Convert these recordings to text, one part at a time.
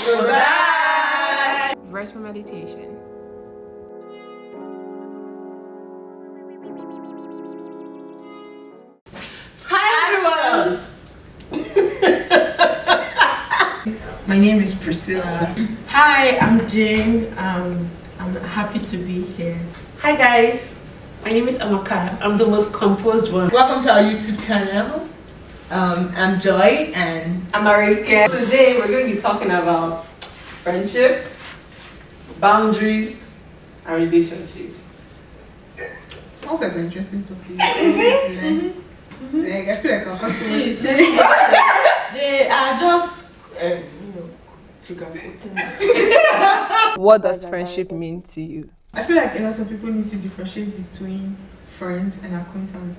Bye. Verse for meditation. Hi everyone. My name is Priscilla. Hi, I'm Jane. I'm happy to be here. Hi guys, my name is Amaka. I'm the most composed one. Welcome to our YouTube channel. I'm Joy and I'm Marika. Today we're going to be talking about friendship, boundaries, and relationships. sounds like an interesting topic. Like, I feel like our customers They are just, What does friendship mean to you? I feel like a lot of people need to differentiate between friends and acquaintance.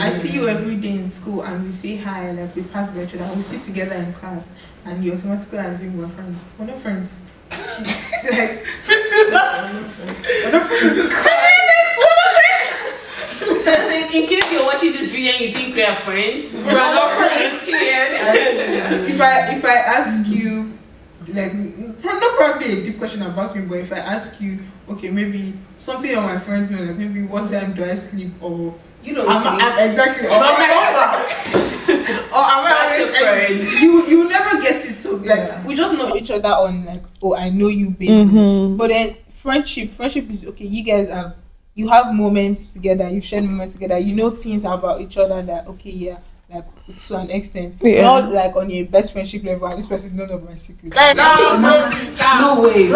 I see you every day in school and we say hi, like we pass by each other, we sit together in class and you automatically assume we're friends. We're not friends. It's like, we're not friends. In case you're watching this video and you think we are friends, We're not friends. If I ask you, like, not probably a deep question about me, but if I ask you, okay, maybe something on my friends know, like maybe what time do I sleep, or you don't sleep. exactly, or am I always friends? You never get it. So like we just know each other on like, oh, I know you, baby. But then friendship is okay. You have moments together, you share moments together, you know things about each other that okay, yeah, like to an extent. Not like on your best friendship level, and this person is none of my secrets. No way.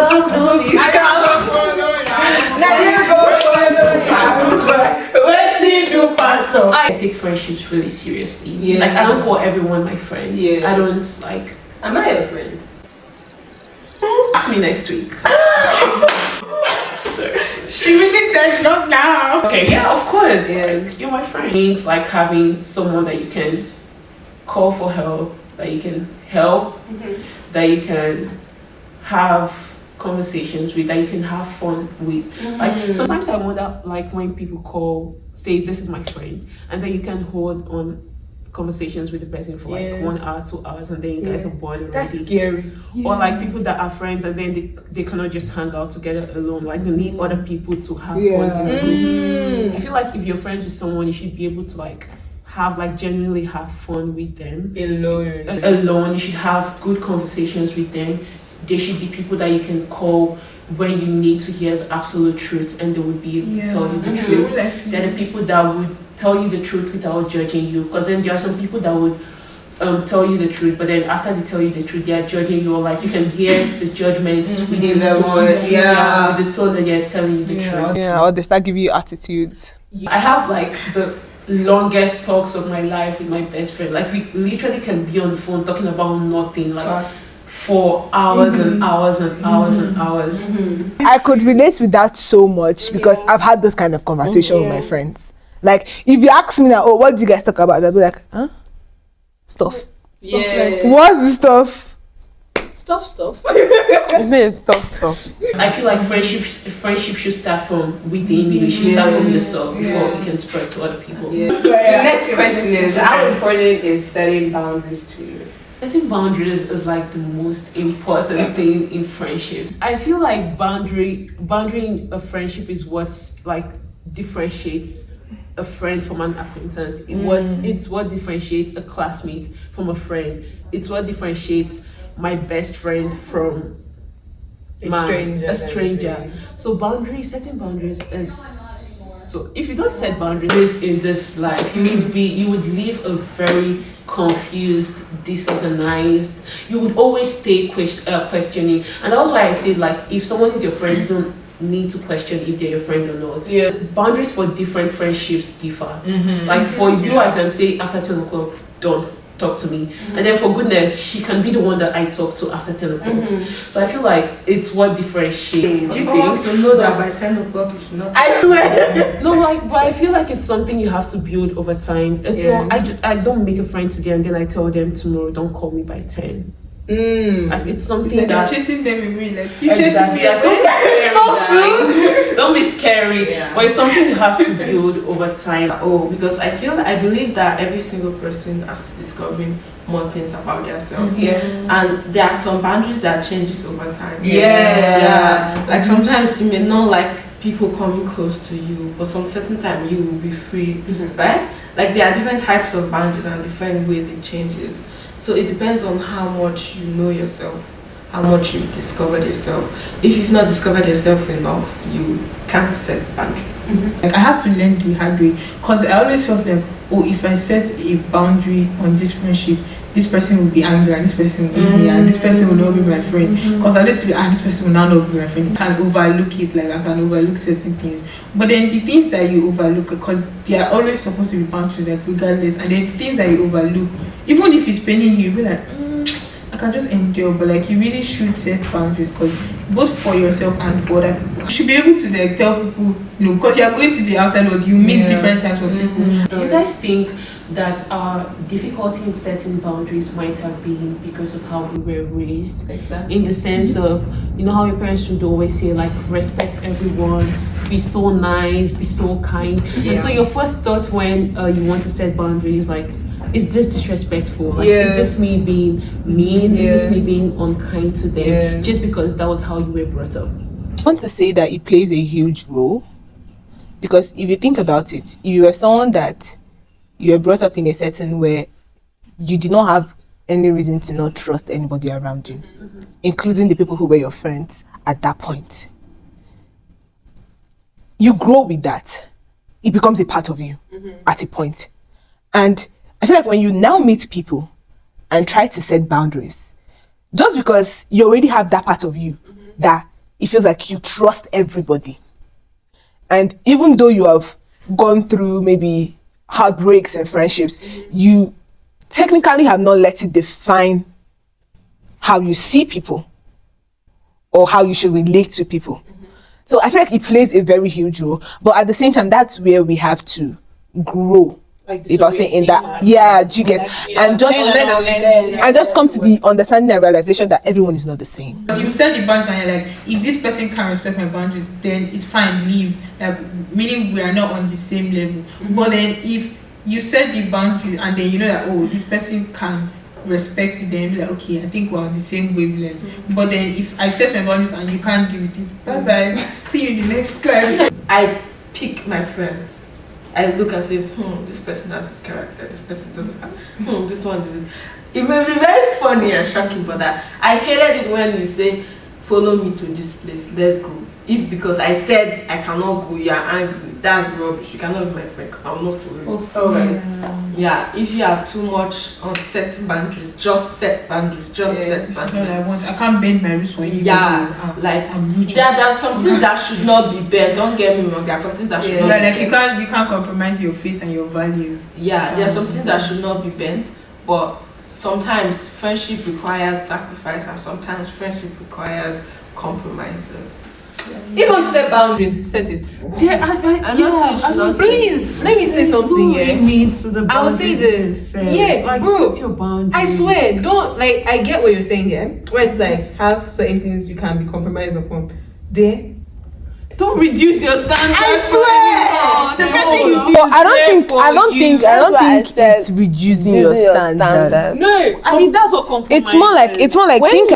I take friendships really seriously. Yeah. Like I don't call everyone my friend. Yeah. I don't like. Am I your friend? Ask me next week. Sorry. She really said not now. Okay, yeah, of course. Yeah. Like, you're my friend. It means like having someone that you can call for help, that you can help, that you can have conversations with, that you can have fun with. Like sometimes I wonder, like when people call, say this is my friend, and then you can hold on conversations with the person for like 1 hour, 2 hours, and then you guys are bored already. That's scary. Or like people that are friends and then they cannot just hang out together alone. Like they need other people to have fun in a group. I feel like if you're friends with someone, you should be able to like have like genuinely have fun with them. Alone, you should have good conversations with them. There should be people that you can call when you need to hear the absolute truth, and they would be able to tell you the truth. There are people that would tell you the truth without judging you, because then there are some people that would tell you the truth, but then after they tell you the truth, they are judging you, or like you can hear the judgments with the tone, with the tone that they're telling you the truth. Yeah, or they start giving you attitudes. I have like the longest talks of my life with my best friend. Like we literally can be on the phone talking about nothing, like for hours and hours and hours and hours. I could relate with that so much because I've had this kind of conversation with my friends. Like, if you ask me now, oh, what do you guys talk about? I'll be like, huh? Stuff. Like, what's the stuff? Stuff. Stuff. I feel like friendship should start from within you. It should start from yourself before it can spread to other people. The next question is, how important is setting boundaries to you? Setting boundaries is like the most important thing in friendships. I feel like boundarying a friendship is what's like differentiates a friend from an acquaintance. It's what differentiates a classmate from a friend. It's what differentiates my best friend from a stranger. So setting boundaries is so. If you don't set boundaries in this life, you would live a very confused, disorganized. You would always stay questioning, and that's why I say like if someone is your friend, you don't need to question if they're your friend or not. Boundaries for different friendships differ. Like for you, I can say after 10 o'clock, don't talk to me, and then for goodness, she can be the one that I talk to after 10 o'clock. So I feel like it's what differentiates. Do you think? To know that by 10 o'clock you should not. I swear. No, like, but I feel like it's something you have to build over time. It's not. I don't make a friend today and then I tell them tomorrow, don't call me by 10. It's something Like you're that chasing them away, like keep exactly. chasing me away. Don't be scary. Yeah. But it's something you have to build over time. Oh, because I believe that every single person has to discover more things about themselves. Yes. And there are some boundaries that changes over time. Yeah. Like sometimes you may not like people coming close to you, but some certain time you will be free, right? Like there are different types of boundaries and different ways it changes. So it depends on how much you know yourself, how much you've discovered yourself. If you've not discovered yourself enough, you can't set boundaries. Like I had to learn the hard way, because I always felt like, oh, if I set a boundary on this friendship, this person will be angry and this person will leave me and this person will not be my friend. Because I used to be, this person will now not be my friend. I can overlook it, like I can overlook certain things. But then the things that you overlook, because they are always supposed to be boundaries, like regardless. And then the things that you overlook, even if it's paining you, you'll be like, I can just endure. But like you really should set boundaries, because both for yourself and for other people. You should be able to like tell people, because you are going to the outside world, you meet different types of people. Do you guys think that our difficulty in setting boundaries might have been because of how we were raised? Exactly. In the sense of, you know how your parents would always say, like, respect everyone, be so nice, be so kind. And so your first thought when you want to set boundaries, like, is this disrespectful? Like, is this me being mean? Is this me being unkind to them? Just because that was how you were brought up. I want to say that it plays a huge role, because if you think about it, if you were someone that you were brought up in a setting where you did not have any reason to not trust anybody around you, including the people who were your friends at that point, you grow with that. It becomes a part of you at a point. And I feel like when you now meet people and try to set boundaries, just because you already have that part of you that it feels like you trust everybody, and even though you have gone through maybe heartbreaks and friendships, you technically have not let it define how you see people or how you should relate to people. So I feel like it plays a very huge role, but at the same time, that's where we have to grow. If I was saying in that, do you get, and just come to the understanding and realization that everyone is not the same. You set the boundary and you're like, if this person can't respect my boundaries, then it's fine, leave. Like, meaning we are not on the same level. But then if you set the boundary and then you know that, oh, this person can respect it, then you're like, okay, I think we're on the same wavelength. But then if I set my boundaries and you can't deal with it, bye bye. See you in the next class. I pick my friends. I look and say, this person has this character, this person doesn't have, this one is this. It may be very funny and shocking, but I hated it when you say, follow me to this place, let's go. If because I said I cannot go, you're angry, that's rubbish. You cannot be my friend because I'm not following you. Yeah, if you are too much on setting boundaries, just set boundaries, set boundaries. I can't bend my wrist when you there are some things that should not be bent. Don't get me wrong. There are some things that should not be like bent. you can't compromise your faith and your values. Yeah, there are some things that should not be bent, but sometimes friendship requires sacrifice, and sometimes friendship requires compromises. Even set boundaries, set it. Please, let me say something. I will say this. Set your boundaries. I swear, don't like. I get what you're saying here. Where it's like have certain things you can be compromised upon. Don't reduce your standards. I swear. The person you did. But I don't think it's reducing your standards. No, I mean that's what compromise. It's more like think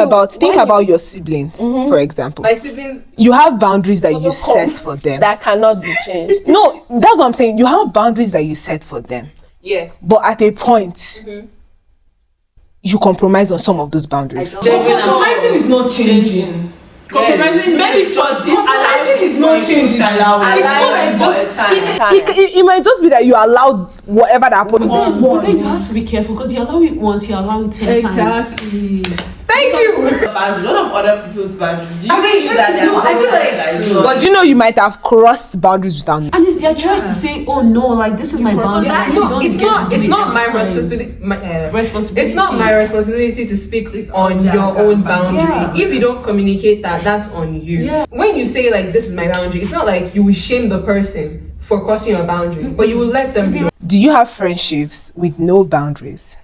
about your siblings, for example. My siblings, you have boundaries that you set for them that cannot be changed. No, that's what I'm saying. You have boundaries that you set for them. Yeah. But at a point, you compromise on some of those boundaries. Compromising is not changing. Compromising maybe for this, compromising is not changing. It might just be that you allowed whatever that happened. But then you have to be careful because you allow it once, you allow it 10 times. Exactly. Thank you. A lot of other people's boundaries. I feel like But you might have crossed boundaries without. And it's their choice to say, oh no, like this is my boundary. it's not my responsibility. It's not my responsibility to speak on your own boundary. Yeah. If you don't communicate that, that's on you. Yeah. When you say like this is my boundary, it's not like you will shame the person for crossing your boundary, but you will let them know. Do you have friendships with no boundaries?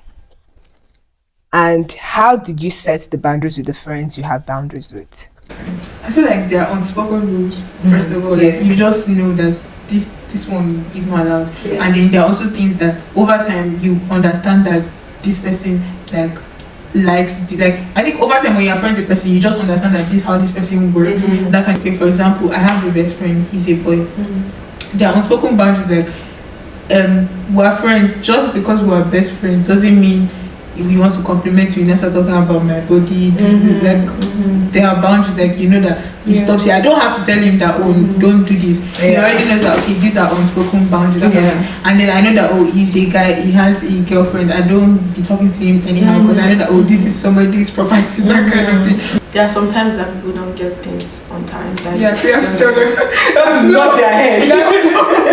And how did you set the boundaries with the friends you have boundaries with? I feel like there are unspoken rules. First of all, like you just know that this one is not allowed, and then there are also things that over time you understand that this person like likes. Like I think over time when you're friends with a person, you just understand that this how this person works. That kind of thing. For example, I have a best friend. He's a boy. There are unspoken boundaries like we're friends. Just because we're best friends doesn't mean if you want to compliment me, let's start talking about my body. There are boundaries, like you know that he stops here. I don't have to tell him that don't do this. He already knows that okay, these are unspoken boundaries. And then I know that he's a guy, he has a girlfriend. I don't be talking to him anyhow because I know that this is somebody's property, that kind of thing. There are sometimes that people don't get things on time. That's not their head.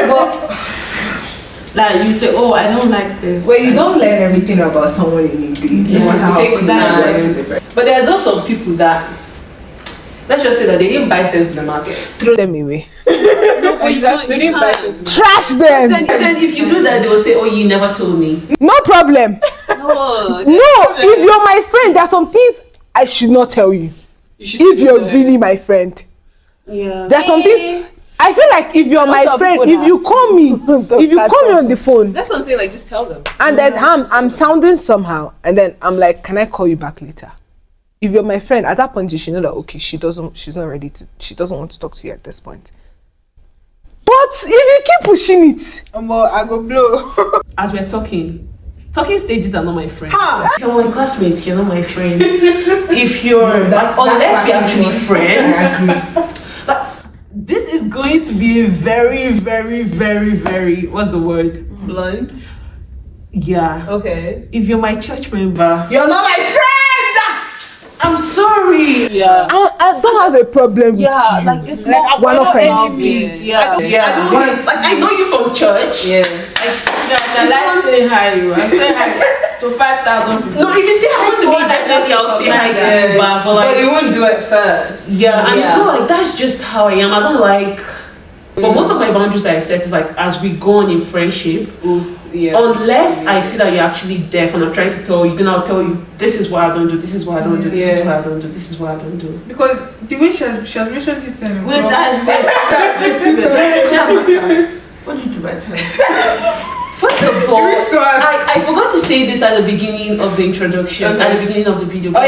But like you say, I don't like this. Well, you don't learn everything about someone in a day. It takes time. But there are also some people that, let's just say that they didn't buy sense in the market. Throw them away. Exactly. They didn't buy sense. Trash them. Then if you do that, they will say, you never told me. No problem. No. If you're my friend, there are some things I should not tell you. If you're really my friend. Yeah. There are some things I feel like if you're my friend, if you call me on the phone, That's what I'm saying. Like, just tell them. and there's I'm sounding somehow, and then I'm like, can I call you back later? If you're my friend, at that point you should know that okay, she doesn't want to talk to you at this point. But if you keep pushing it, I go blow. As we're talking stages are not my friend. If you're my classmates, you're not my friend. If you're unless we're actually friends. This is going to be a very, very, very, very, what's the word? Blunt. Yeah. Okay. If you're my church member, You're not my friend! I'm sorry. Yeah. I don't have a problem with you. like it's not one offense. I know you from church. Yeah. Let's say hi. I say hi to 5,000 people. No, if you say hi to me, definitely I'll say hi to you, but But you won't do it first. yeah, and it's not like that's just how I am. I don't like. But most of my boundaries that I set is like as we go on in friendship. Unless I see that you're actually deaf and I'm trying to tell you, then I'll tell you this is why I don't do, this is why I don't do, this is why I don't do, this is why I don't do. Because the way she has mentioned this time. What do you do by time? First of all, I forgot to say this at the beginning of the introduction, at the beginning of the video. But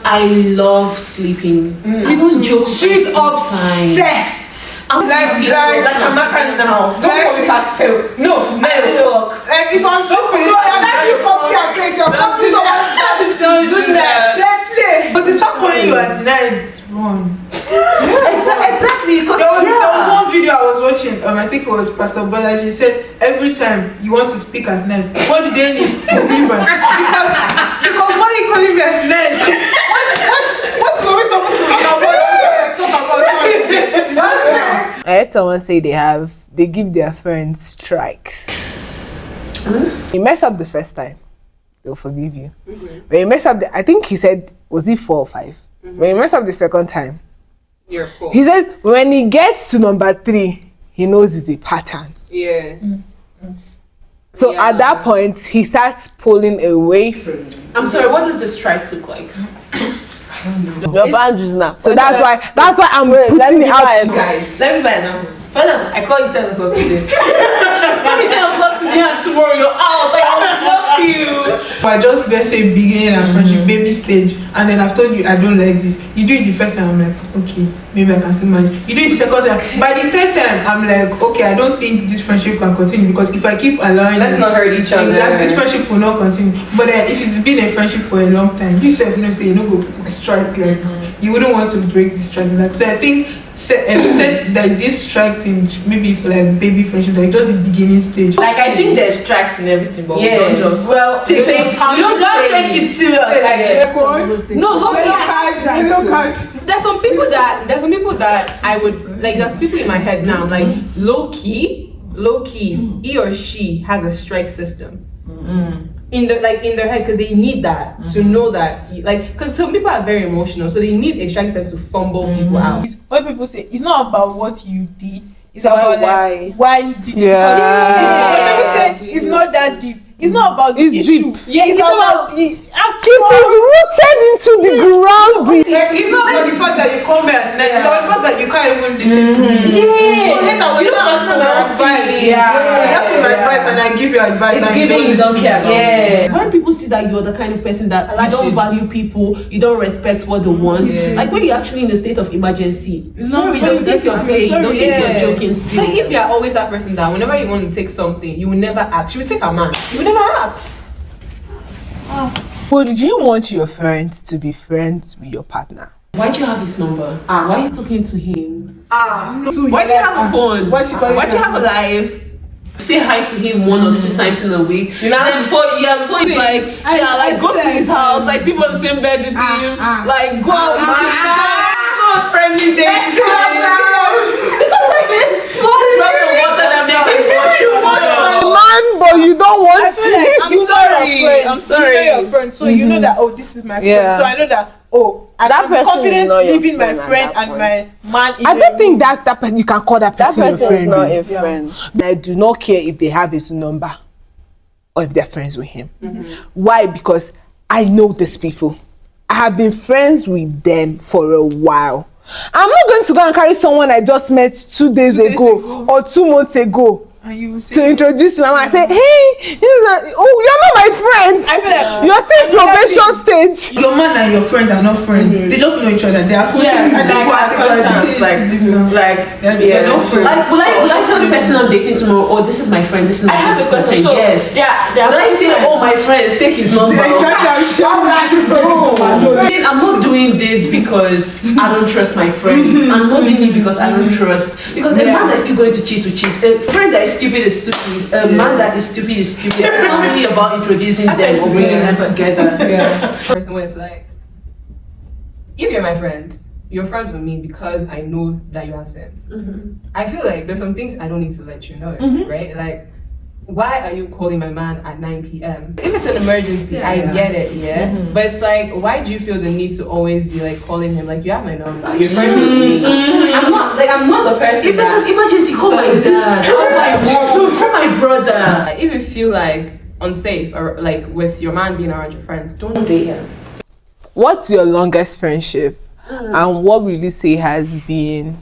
I love sleeping. I don't joke. She's time. obsessed. I'm Like I'm not kind now. Don't call me past 10. No, 9 o'clock. Like if I'm sleeping, you copy and paste your copies of don't do that. But she start calling you at night. Wrong. Exactly. Because There was one video I was watching. I think it was Pastor Bolaji said every time you want to speak at night, what do they need? Deliverance. Because why are you calling me at night? What were we supposed to talk about? It's just now. I heard someone say they give their friends strikes. You mess up the first time, they'll forgive you. When you mess up I think he said, was it 4 or 5? When you mess up the second time, You're cool. he says when he gets to number 3, he knows it's a pattern. Yeah. So at that point, he starts pulling away from you. I'm sorry, what does the strike look like? Your boundaries now. So that's why I'm putting it out to you guys. Let me buy an example. First, I call you 10 o'clock today. Let me 10 o'clock today and tomorrow you're out. Like, I love you. I just let's say beginning and friendship, baby stage, and then I've told you I don't like this. You do it the first time, I'm like, okay, maybe I can still manage. You do it the second time. By the third time, I'm like, okay, I don't think this friendship can continue because if I keep allowing Let's not hurt each other. Exactly, this friendship will not continue. But then if it's been a friendship for a long time, you self know say you know go strike like you wouldn't want to break this strike like. So I think said like this strike thing maybe for like baby friendship, like just the beginning stage. Like I think there's tracks in everything, but we don't just take it. You don't take it serious. There's some people that I would like. There's people in my head now, like low key, he or she has a strike system in their head because they need that to know that because some people are very emotional, so they need a strike system to fumble people out. What people say, it's not about what you did, it's about why. why you did it. Yeah. It's not that deep. It's not about the It's issue. deep. Yeah, it's about the It is rooted into the ground. Like, it's not about the fact that you come here, like, it's about the fact that you can't even listen to me. So later when you ask for my advice, you ask for my advice and I give you advice. It's giving you don't care about. Yeah. When people see that you're the kind of person that you don't value people, you don't respect what they want. Like when you're actually in a state of emergency, sorry, don't take your face, don't think you're joking still. Like if you're always that person that whenever you want to take something, you will never ask. You will take a man. You will never ask. Would you want your friends to be friends with your partner? Why do you have his number? Why are you talking to him? Why do you have a phone? Why do you have a live? Say hi to him 1 or 2 times in a week. You know, then before he's like, go to his house, like sleep on the same bed with him, like go out with him. Not friendly dates. Because like it's small drops of water that make it wash you Man, but you don't want I feel like I'm to. sorry. I'm sorry. You know your friend, so you know that this is my friend. Yeah. So I know that I That can be person is confident not your leaving my friend at friend that and my man. I don't think that person you can call that That person your person is friend. not oh. a friend. I do not care if they have his number or if they're friends with him. Why? Because I know these people. I have been friends with them for a while. I'm not going to go and carry someone I just met 2 days ago or 2 months ago And you to introduce to him. I say, hey, you're not my friend. I feel like You're still in probation stage. Your man and your friend are not friends. They just know each other. They are Yeah, and they they're not friends. Like, will I tell the person I'm dating tomorrow, oh, this is my friend, this is my I have a friend? question. So, Yes. yeah, they are When I say, friends. oh, my friends, take his number. I'm not doing this because I don't trust my friends. I'm not doing it because I don't trust. Because a man that is still going to cheat will cheat. A friend that is stupid is stupid. A man that is stupid is stupid. It's not really about introducing them or bringing them together. Person where it's like, if you're my friend, you're friends with me because I know that you have sense. I feel like there's some things I don't need to let you know, right? Like, why are you calling my man at 9 p.m? If it's an emergency, I get it, but it's like, why do you feel the need to always be like calling him? Like, you have my number, you're friends with me. I'm not the person. If there's an emergency, call my dad, call my mom, call my brother. If you feel like unsafe or like with your man being around your friends, don't date him. What's your longest friendship? And what will you say has been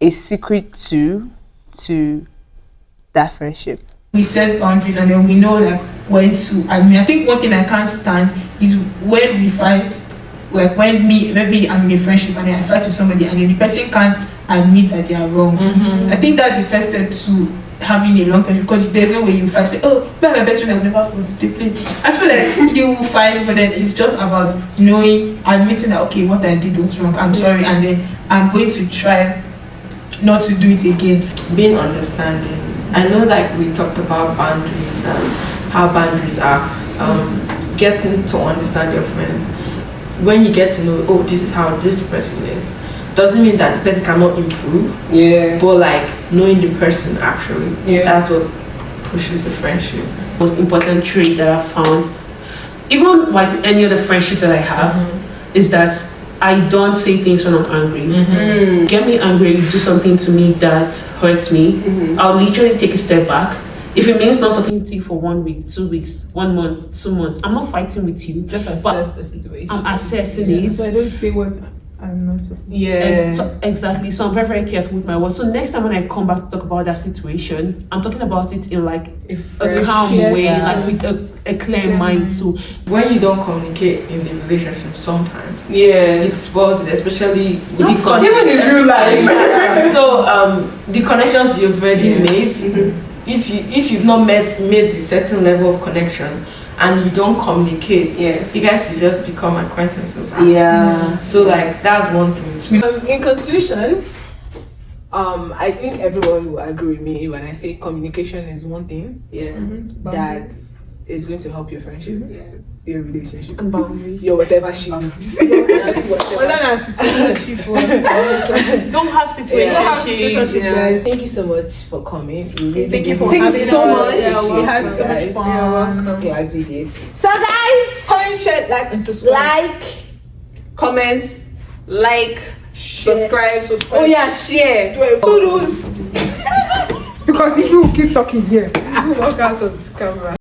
a secret to that friendship? We set boundaries and then we know like when to. I think one thing I can't stand is when we fight. Like when maybe I'm in a friendship and then I fight with somebody and then the person can't admit that they are wrong. I think that's the first step to having a long friendship, because there's no way you fight. Say, oh, but my best friend has never fought. They play. I feel like you will fight, but then it's just about knowing, admitting that okay, what I did was wrong. I'm sorry, and then I'm going to try not to do it again. Being understanding. I know like we talked about boundaries and how boundaries are. Getting to understand your friends. When you get to know, oh, this is how this person is, doesn't mean that the person cannot improve. Yeah. But like knowing the person actually, that's what pushes the friendship. Most important trait that I've found, even like any other friendship that I have, is that I don't say things when I'm angry. Get me angry, do something to me that hurts me, I'll literally take a step back. If it means not talking to you for 1 week, 2 weeks, 1 month, 2 months, I'm not fighting with you. Just assess the situation. I'm assessing it. So I don't say what I'm not supposed to. Exactly. So I'm very, very careful with my words. So next time when I come back to talk about that situation, I'm talking about it in like a calm way, like with a clear mind. So when you don't communicate in the relationship, sometimes it spoils it, especially with even in real life. So the connections you've already made, if you've not made the certain level of connection and you don't communicate, you guys will just become acquaintances after. So like that's one thing too. In conclusion, I think everyone will agree with me when I say communication is one thing that is going to help your friendship, your relationship, and boundaries. your whatever shit. Whether that's situationship or Don't have situationship. Guys, thank you so much for coming. Thank you for Thank having you so us. much. Yeah, we had so much fun. You actually did. So guys, comment, share, like, and subscribe. Like, comment, subscribe. Oh yeah, share. Toodles. Because if you keep talking here, you will walk out of this camera.